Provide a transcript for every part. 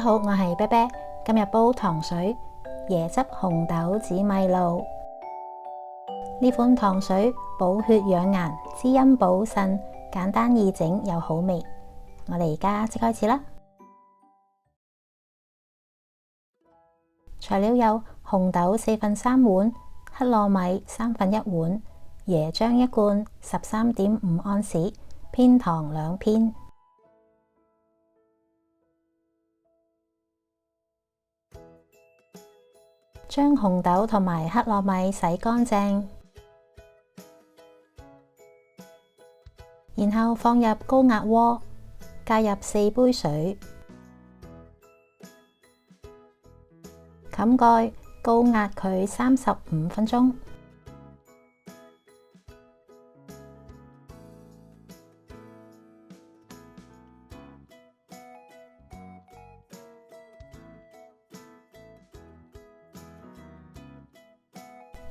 好，我係啤啤，今日煲糖水椰汁紅豆紫米露。呢款糖水補血養顏、滋陰補腎，簡單易整又好味。我哋而家即開始啦。材料有紅豆3/4碗、黑糯米1/3碗、椰漿1罐、13.5安士、偏糖2偏。將紅豆同埋黑糯米洗乾淨，然後放入高壓鍋，加入4杯水，冚蓋，高壓佢35分鐘。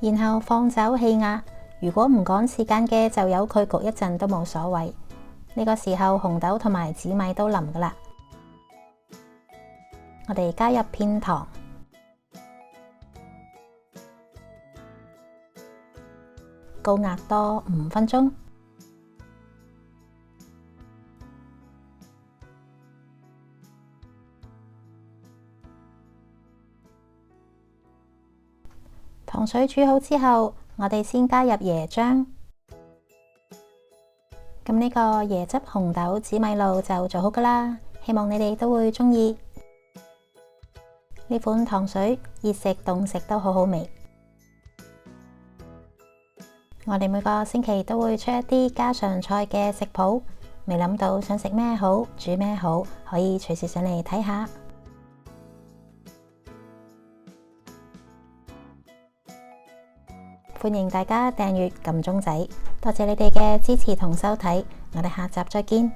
然後放走氣壓，如果唔趕時間嘅就由佢焗一陣都冇所謂。呢個時候紅豆同埋紫米都腍㗎喇，我哋加入片糖，高壓多5分鐘。糖水煮好之後，我哋先加入椰漿。咁呢個椰汁紅豆紫米露就做好㗎喇，希望你哋都會鍾意。呢款糖水熱食凍食都好好味。我哋每個星期都會出一啲家常菜嘅食譜，未諗到想食咩好，煮咩好，可以隨時上嚟睇下。歡迎大家訂閱撳鐘仔，多謝你哋嘅支持同收睇，我哋下集再見。